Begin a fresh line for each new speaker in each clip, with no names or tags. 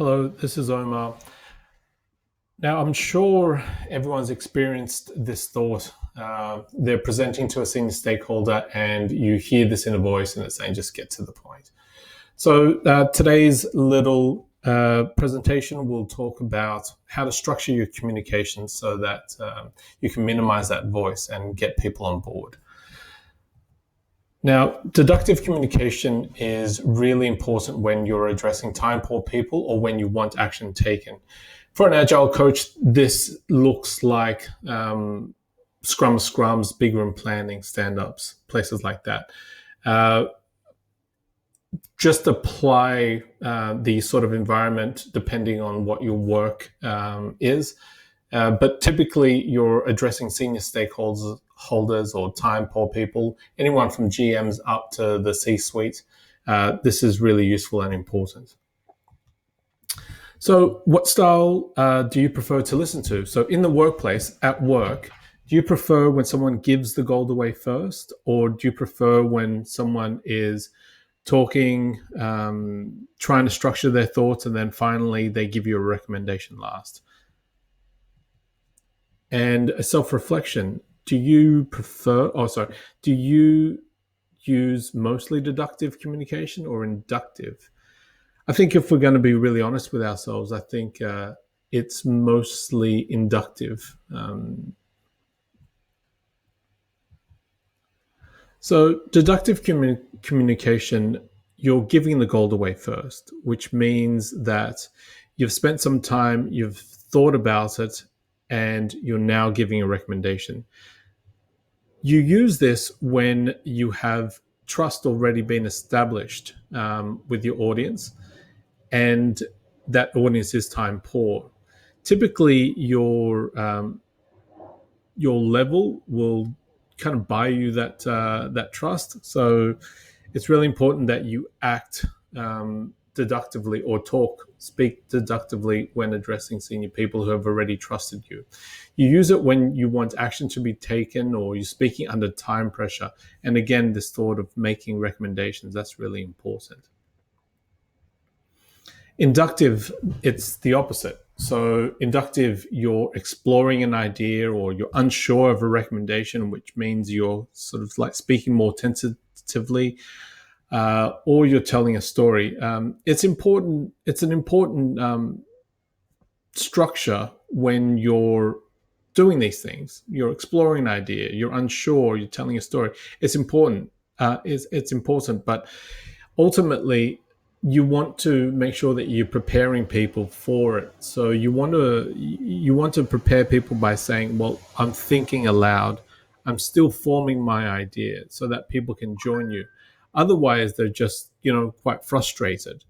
Hello, this is Omar. Now, I'm sure everyone's experienced this thought. They're presenting to a senior stakeholder, and you hear this in a voice, and it's saying, just get to the point. So, today's little presentation will talk about how to structure your communication so that you can minimize that voice and get people on board. Now, deductive communication is really important when you're addressing time-poor people or when you want action taken. For an agile coach, this looks like scrums, big room planning, stand-ups, places like that. Just apply the sort of environment depending on what your work is. But typically, you're addressing senior stakeholders or time-poor people, anyone from GMs up to the C-suite. This is really useful and important. So what style do you prefer to listen to? So in the workplace, at work, do you prefer when someone gives the gold away first, or do you prefer when someone is talking, trying to structure their thoughts, and then finally they give you a recommendation last? And a self-reflection, do you use mostly deductive communication or inductive? I think if we're going to be really honest with ourselves, I think it's mostly inductive. So deductive communication, you're giving the gold away first, which means that you've spent some time, you've thought about it, and you're now giving a recommendation. You use this when you have trust already been established with your audience, and that audience is time poor. Typically, your level will kind of buy you that trust. So it's really important that you act deductively or speak deductively when addressing senior people who have already trusted you. You use it when you want action to be taken or you're speaking under time pressure. And again, this thought of making recommendations, that's really important. Inductive, it's the opposite. So inductive, you're exploring an idea or you're unsure of a recommendation, which means you're sort of like speaking more tentatively, or you're telling a story. It's important. It's an important structure when you're doing these things. You're exploring an idea. You're unsure. You're telling a story. It's important. It's important, but ultimately, you want to make sure that you're preparing people for it. So you want to prepare people by saying, well, I'm thinking aloud. I'm still forming my idea so that people can join you. Otherwise, they're just, quite frustrated.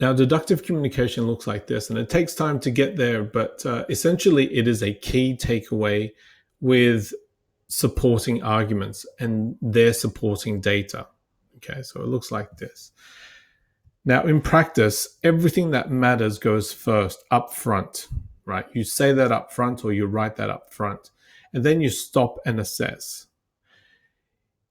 Now, deductive communication looks like this, and it takes time to get there, but essentially it is a key takeaway with supporting arguments and their supporting data. Okay, so it looks like this. Now, in practice, everything that matters goes first up front, right? You say that up front or you write that up front, and then you stop and assess.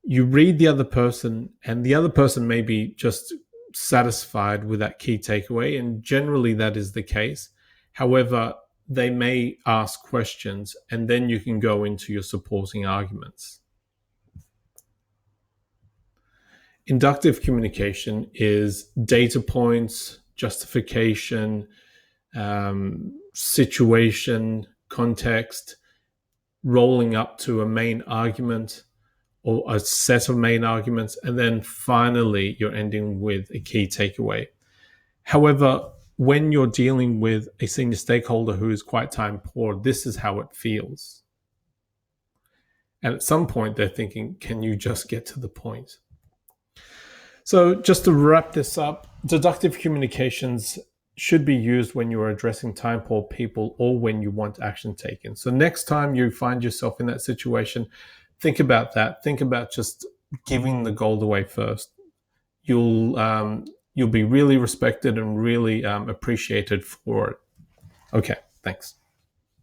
You read the other person, and the other person may be just satisfied with that key takeaway, and generally that is the case. However, they may ask questions, and then you can go into your supporting arguments. Inductive communication is data points, justification, situation, context, rolling up to a main argument or a set of main arguments, and then finally you're ending with a key takeaway. However, when you're dealing with a senior stakeholder who is quite time poor, this is how it feels. And at some point, they're thinking, can you just get to the point? So just to wrap this up, deductive communications should be used when you're addressing time poor people or when you want action taken. So next time you find yourself in that situation, think about that. Think about just giving the gold away first. You'll be really respected and really appreciated for it. Okay, thanks.